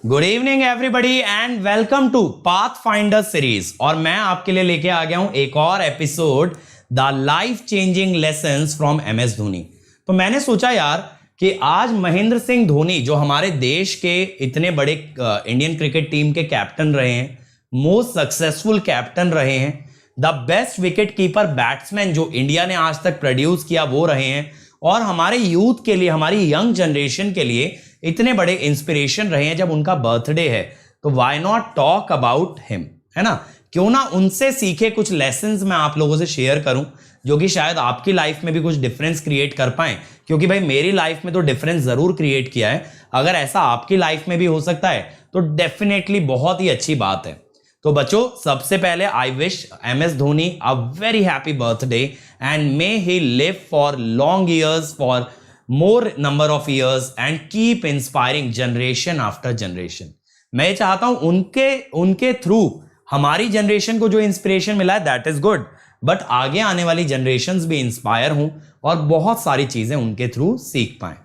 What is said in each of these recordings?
Good evening everybody and welcome to Pathfinder series. और मैं आपके लिए लेके आ गया हूं एक और episode, the life changing lessons from MS Dhoni. तो मैंने सोचा यार कि आज महेंद्र सिंह धोनी जो हमारे देश के इतने बड़े इंडियन क्रिकेट टीम के कैप्टन रहे हैं, मोस्ट सक्सेसफुल कैप्टन रहे हैं, the best wicket keeper batsman जो इंडिया ने आज तक प्रोड्यूस किया वो रहे हैं, और हमारे यूथ के लिए, हमारी यंग जनरेशन के लिए इतने बड़े इंस्पिरेशन रहे हैं। जब उनका बर्थडे है तो why not talk about him, है ना? क्यों ना उनसे सीखे कुछ लेसन्स मैं आप लोगों से शेयर करूं जो कि शायद आपकी लाइफ में भी कुछ डिफरेंस क्रिएट कर पाए। क्योंकि भाई मेरी लाइफ में तो डिफरेंस जरूर क्रिएट किया है। अगर ऐसा आपकी लाइफ में भी हो सकता है तो डेफिनेटली बहुत ही अच्छी बात है। तो बच्चों, सबसे पहले I wish MS Dhoni a very happy birthday and may he live for long years, for more number of years and keep inspiring generation after generation. मैं चाहता हूं उनके थ्रू हमारी जनरेशन को जो इंस्पिरेशन मिला है दैट इज गुड, बट आगे आने वाली जनरेशंस भी इंस्पायर हों और बहुत सारी चीजें उनके थ्रू सीख पाएं।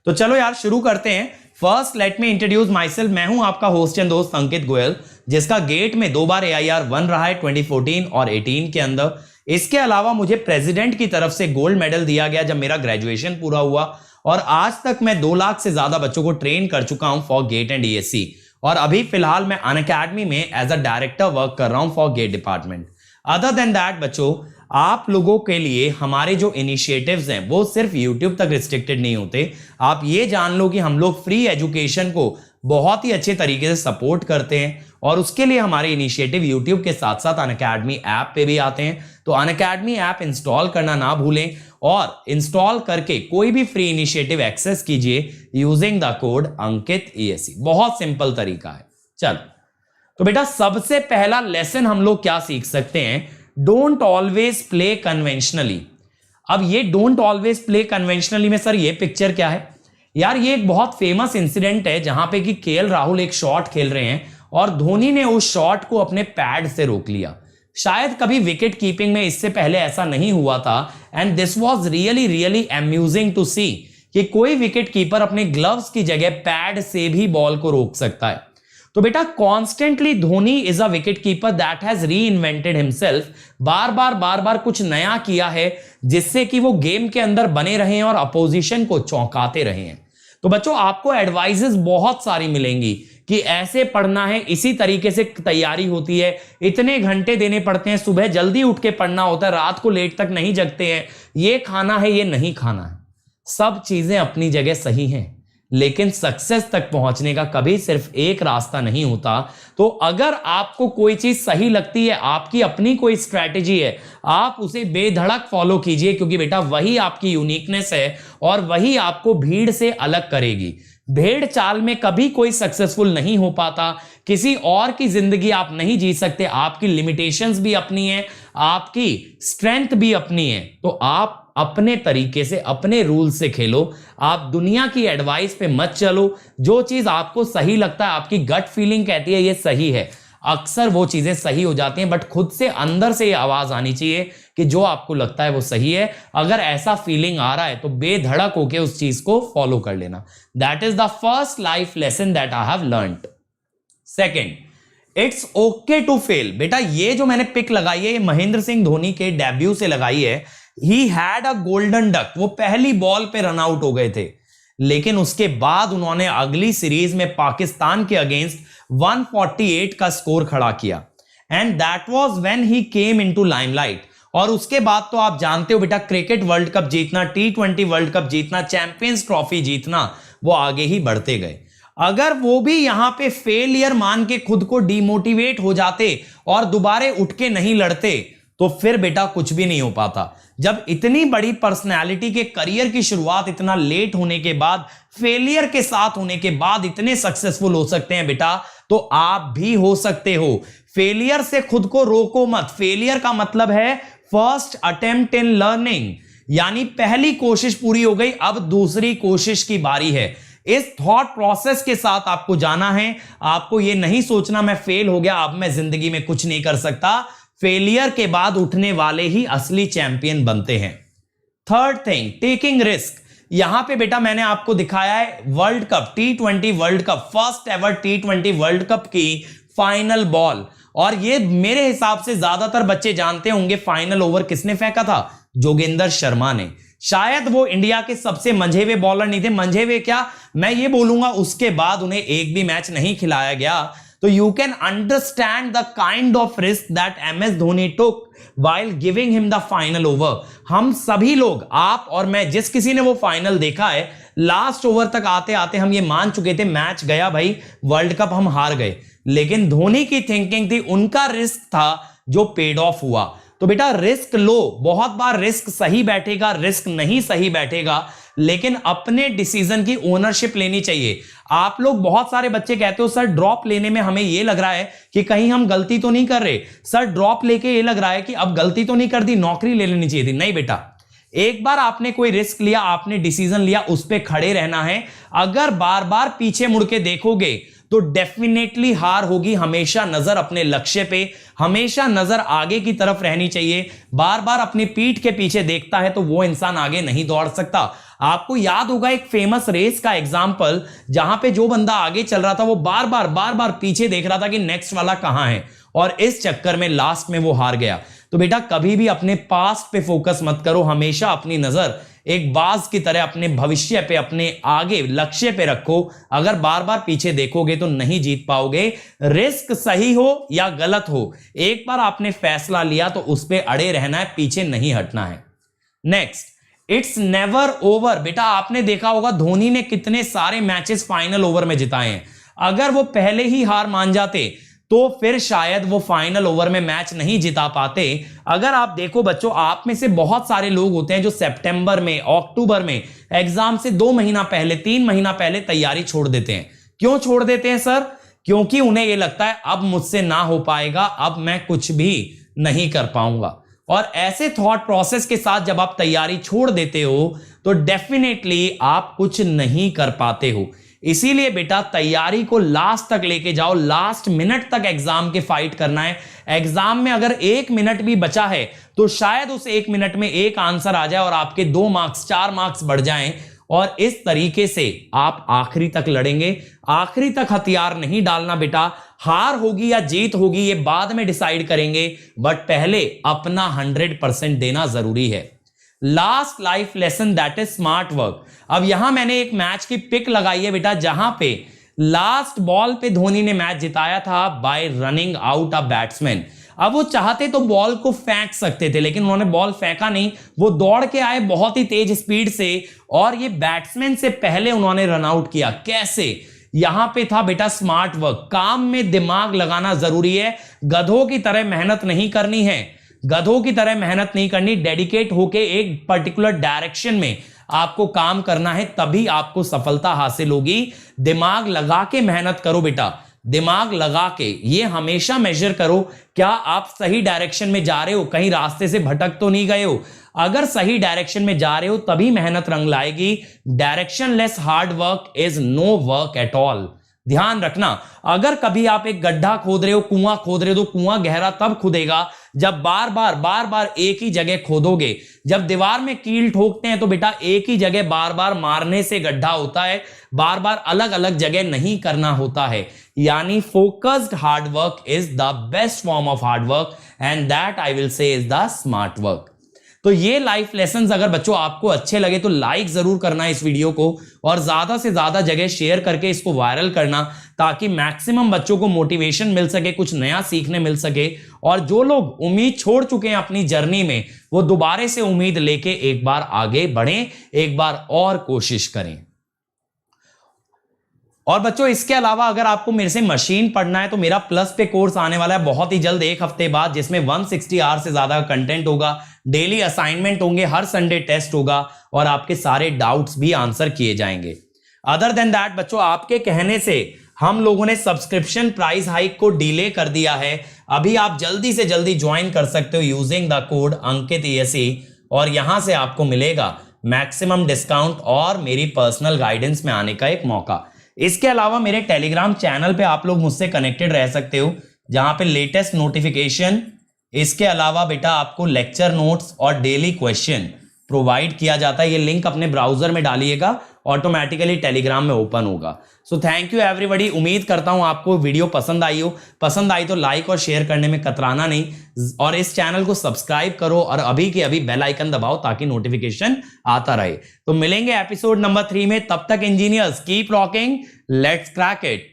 तो चलो यार शुरू करते हैं। First let me introduce my self. मैं हूं आपका होस्ट एंड दोस्त अंकित गोयल, जिसका गेट में 2 बार AIR 1 रहा है 2014 और 18 के अंदर। इसके अलावा मुझे प्रेसिडेंट की तरफ से गोल्ड मेडल दिया गया जब मेरा ग्रेजुएशन पूरा हुआ, और आज तक मैं 2 लाख से ज्यादा बच्चों को ट्रेन कर चुका हूं फॉर गेट एंड ESC। और अभी फिलहाल मैं अनअकैडमी में एज अ डायरेक्टर वर्क कर रहा हूं for GATE department. Other than that बच्चों, आप लोगों के लिए हमारे जो इनिशिएटिव्स हैं वो सिर्फ YouTube तक रिस्ट्रिक्टेड नहीं होते। आप ये जान लो कि हम लोग फ्री एजुकेशन को बहुत ही अच्छे तरीके से सपोर्ट करते हैं, और उसके लिए हमारे इनिशिएटिव YouTube के साथ साथ अनअकैडमी ऐप पे भी आते हैं। तो अनअकैडमी ऐप इंस्टॉल करना ना भूलें, और इंस्टॉल करके कोई भी फ्री इनिशिएटिव एक्सेस कीजिए using the code Ankit ESC। बहुत सिंपल तरीका है। चलो तो बेटा, सबसे पहला लेसन हम लोग क्या सीख सकते हैं? Don't always play conventionally. अब ये डोंट ऑलवेज प्ले कन्वेंशनली में सर ये पिक्चर क्या है यार? ये एक बहुत फेमस इंसिडेंट है जहां पे कि KL राहुल एक शॉट खेल रहे हैं और धोनी ने उस शॉट को अपने पैड से रोक लिया। शायद कभी विकेट कीपिंग में इससे पहले ऐसा नहीं हुआ था, and this was really amusing to see कि कोई विकेट कीपर अपने ग्लव्स की जगह पैड से भी बॉल को रोक सकता है। तो बेटा, constantly Dhoni is a wicket keeper that has री इन्वेंटेड हिमसेल्फ। बार बार कुछ नया किया है जिससे कि वो गेम के अंदर बने रहे हैं और अपोजिशन को चौंकाते रहे हैं। तो बच्चों, आपको एडवाइजेस बहुत सारी मिलेंगी कि ऐसे पढ़ना है, इसी तरीके से तैयारी होती है, इतने घंटे देने पड़ते हैं, सुबह जल्दी उठ के पढ़ना होता है, रात को लेट तक नहीं जगते हैं, ये खाना है, ये नहीं खाना है। सब चीजें अपनी जगह सही हैं, लेकिन सक्सेस तक पहुंचने का कभी सिर्फ एक रास्ता नहीं होता। तो अगर आपको कोई चीज सही लगती है, आपकी अपनी कोई स्ट्रैटेजी है, आप उसे बेधड़क फॉलो कीजिए, क्योंकि बेटा वही आपकी यूनिकनेस है और वही आपको भीड़ से अलग करेगी। भेड़ चाल में कभी कोई सक्सेसफुल नहीं हो पाता। किसी और की जिंदगी आप नहीं जी सकते। आपकी लिमिटेशंस भी अपनी है, आपकी स्ट्रेंथ भी अपनी है। तो आप अपने तरीके से, अपने रूल से खेलो। आप दुनिया की एडवाइस पे मत चलो। जो चीज आपको सही लगता है, आपकी गट फीलिंग कहती है ये सही है, अक्सर वो चीजें सही हो जाती हैं, बट खुद से अंदर से ये आवाज आनी चाहिए कि जो आपको लगता है वो सही है। अगर ऐसा फीलिंग आ रहा है तो बेधड़क होके उस चीज को फॉलो कर लेना। That is the first life lesson that I have learned. Second, it's okay to fail. बेटा, ये जो मैंने पिक लगाई है, ये महेंद्र सिंह धोनी के डेब्यू से लगाई है। He had a golden duck. वो पहली बॉल पे रन आउट हो गए थे, लेकिन उसके बाद उन्होंने अगली सीरीज में पाकिस्तान के अगेंस्ट 148 का स्कोर खड़ा किया, and that was when he came into limelight. और उसके बाद तो आप जानते हो बेटा, क्रिकेट वर्ल्ड कप जीतना, T20 वर्ल्ड कप जीतना, चैंपियंस ट्रॉफी जीतना, वो आगे ही बढ़ते गए। अगर वो भी यहां पे फेलियर मान के खुद को डिमोटिवेट हो जाते और दोबारे उठ के नहीं लड़ते, तो फिर बेटा कुछ भी नहीं हो पाता। जब इतनी बड़ी पर्सनैलिटी के करियर की शुरुआत इतना लेट होने के बाद, फेलियर के साथ होने के बाद इतने सक्सेसफुल हो सकते हैं बेटा, तो आप भी हो सकते हो। फेलियर से खुद को रोको मत। फेलियर का मतलब है फर्स्ट अटेम्प्ट इन लर्निंग, यानी पहली कोशिश पूरी हो गई, अब दूसरी कोशिश की बारी है। इस थॉट प्रोसेस के साथ आपको जाना है। आपको यह नहीं सोचना मैं फेल हो गया, अब मैं जिंदगी में कुछ नहीं कर सकता। फेलियर के बाद उठने वाले ही असली चैंपियन बनते हैं। Third thing, taking risk. यहां पे बेटा मैंने आपको दिखाया है world cup T20 world cup, first ever T20 world cup की फाइनल बॉल। और ये मेरे हिसाब से ज्यादातर बच्चे जानते होंगे फाइनल ओवर किसने फेंका था, जोगेंद्र शर्मा ने। शायद वो इंडिया के सबसे मंझेवे बॉलर नहीं थे, मंझेवे क्या मैं ये बोलूंगा, उसके बाद उन्हें एक भी मैच नहीं खिलाया गया। तो you can understand the kind of risk that MS Dhoni took while giving him the final over। हम सभी लोग, आप और मैं, जिस किसी ने वो फाइनल देखा है, लास्ट ओवर तक आते आते हम ये मान चुके थे मैच गया भाई, वर्ल्ड कप हम हार गए। लेकिन धोनी की थिंकिंग थी, उनका रिस्क था जो पेड ऑफ हुआ। तो बेटा रिस्क लो, बहुत बार रिस्क सही बैठेगा, रिस्क नहीं सही बैठेगा, लेकिन अपने डिसीजन की ओनरशिप लेनी चाहिए। आप लोग, बहुत सारे बच्चे कहते हो सर ड्रॉप लेने में हमें ये लग रहा है कि कहीं हम गलती तो नहीं कर रहे, सर ड्रॉप लेके ये लग रहा है कि अब गलती तो नहीं कर दी, नौकरी ले लेनी चाहिए थी। नहीं बेटा, एक बार आपने कोई रिस्क लिया, आपने डिसीजन लिया, उस पर खड़े रहना है। अगर बार बार पीछे मुड़ के देखोगे तो डेफिनेटली हार होगी। हमेशा नजर अपने लक्ष्य पे, हमेशा नजर आगे की तरफ रहनी चाहिए। बार बार अपनी पीठ के पीछे देखता है तो वो इंसान आगे नहीं दौड़ सकता। आपको याद होगा एक फेमस रेस का एग्जांपल, जहां पे जो बंदा आगे चल रहा था वो बार बार पीछे देख रहा था कि नेक्स्ट वाला कहां है, और इस चक्कर में लास्ट में वो हार गया। तो बेटा कभी भी अपने पास्ट पे फोकस मत करो, हमेशा अपनी नजर एक बाज की तरह अपने भविष्य पे, अपने आगे लक्ष्य पे रखो। अगर बार बार पीछे देखोगे तो नहीं जीत पाओगे। रिस्क सही हो या गलत हो, एक बार आपने फैसला लिया तो उस पे अड़े रहना है, पीछे नहीं हटना है। Next, it's never over. बेटा आपने देखा होगा धोनी ने कितने सारे मैचेस फाइनल ओवर में जिताए हैं। अगर वो पहले ही हार मान जाते तो फिर शायद वो फाइनल ओवर में मैच नहीं जिता पाते। अगर आप देखो बच्चों, आप में से बहुत सारे लोग होते हैं जो सितंबर में, अक्टूबर में एग्जाम से 2 महीना पहले, 3 महीना पहले तैयारी छोड़ देते हैं। क्यों छोड़ देते हैं सर? क्योंकि उन्हें यह लगता है अब मुझसे ना हो पाएगा, अब मैं कुछ भी नहीं कर पाऊंगा। और ऐसे थॉट प्रोसेस के साथ जब आप तैयारी छोड़ देते हो तो डेफिनेटली आप कुछ नहीं कर पाते हो। इसीलिए बेटा तैयारी को लास्ट तक लेके जाओ, लास्ट मिनट तक एग्जाम के फाइट करना है। एग्जाम में अगर 1 मिनट भी बचा है तो शायद उस 1 मिनट में एक आंसर आ जाए और आपके 2 मार्क्स 4 मार्क्स बढ़ जाएं, और इस तरीके से आप आखिरी तक लड़ेंगे। आखिरी तक हथियार नहीं डालना बेटा। हार होगी या जीत होगी ये बाद में डिसाइड करेंगे, बट पहले अपना 100% देना जरूरी है। Last life lesson that is smart work. अब यहां मैंने एक मैच की पिक लगाई है बेटा, जहां पे लास्ट बॉल पे धोनी ने मैच जिताया था bye running out a batsman. अब वो चाहते तो बॉल को फेंक सकते थे, लेकिन उन्होंने बॉल फेंका नहीं, वो दौड़ के आए बहुत ही तेज स्पीड से, और ये बैट्समैन से पहले उन्होंने रन आउट किया। कैसे? यहां पे था बेटा स्मार्ट वर्क। काम में दिमाग लगाना जरूरी है। गधों की तरह मेहनत नहीं करनी है, गधों की तरह मेहनत नहीं करनी। डेडिकेट होके एक पर्टिकुलर डायरेक्शन में आपको काम करना है, तभी आपको सफलता हासिल होगी। दिमाग लगा के मेहनत करो बेटा, दिमाग लगा के। ये हमेशा मेजर करो, क्या आप सही डायरेक्शन में जा रहे हो, कहीं रास्ते से भटक तो नहीं गए हो। अगर सही डायरेक्शन में जा रहे हो तभी मेहनत रंग लाएगी। Directionless hard work is no work at all. ध्यान रखना, अगर कभी आप एक गड्ढा खोद रहे हो, कुआं खोद रहे हो, तो कुआं गहरा तब खुदेगा जब बार बार एक ही जगह खोदोगे। जब दीवार में कील ठोकते हैं तो बेटा एक ही जगह बार बार मारने से गड्ढा होता है, बार बार अलग अलग जगह नहीं करना होता है। यानी focused hard work is the best form of hard work, and that I will say is the smart work. तो ये लाइफ लेसन्स अगर बच्चों आपको अच्छे लगे तो लाइक जरूर करना इस वीडियो को, और ज्यादा से ज्यादा जगह शेयर करके इसको वायरल करना, ताकि मैक्सिमम बच्चों को मोटिवेशन मिल सके, कुछ नया सीखने मिल सके। और जो लोग उम्मीद छोड़ चुके हैं अपनी जर्नी में, वो दोबारा से उम्मीद लेके एक बार आगे बढ़ें, एक बार और कोशिश करें। और बच्चों इसके अलावा अगर आपको मेरे से मशीन पढ़ना है तो मेरा प्लस पे कोर्स आने वाला है बहुत ही जल्द, 1 हफ्ते बाद, जिसमें 160 आवर से ज्यादा कंटेंट होगा, डेली असाइनमेंट होंगे, हर संडे टेस्ट होगा, और आपके सारे डाउट्स भी आंसर किए जाएंगे। अदर देन दैट बच्चों, आपके कहने से हम लोगों ने सब्सक्रिप्शन प्राइस हाइक को डिले कर दिया है। अभी आप जल्दी से जल्दी ज्वाइन कर सकते हो using the code Ankit ESE, और यहां से आपको मिलेगा मैक्सिमम डिस्काउंट और मेरी पर्सनल गाइडेंस में आने का एक मौका। इसके अलावा मेरे टेलीग्राम चैनल पे आप लोग मुझसे कनेक्टेड रह सकते हो, जहां पे लेटेस्ट नोटिफिकेशन, इसके अलावा बेटा आपको लेक्चर नोट्स और डेली क्वेश्चन प्रोवाइड किया जाता है। ये लिंक अपने ब्राउजर में डालिएगा, ऑटोमेटिकली टेलीग्राम में ओपन होगा। So thank you everybody. उम्मीद करता हूं आपको वीडियो पसंद आई हो। पसंद आई तो लाइक और शेयर करने में कतराना नहीं, और इस चैनल को सब्सक्राइब करो और अभी के अभी बेल आइकन दबाओ ताकि नोटिफिकेशन आता रहे। तो मिलेंगे एपिसोड नंबर 3 में। तब तक engineers keep rocking, let's crack it.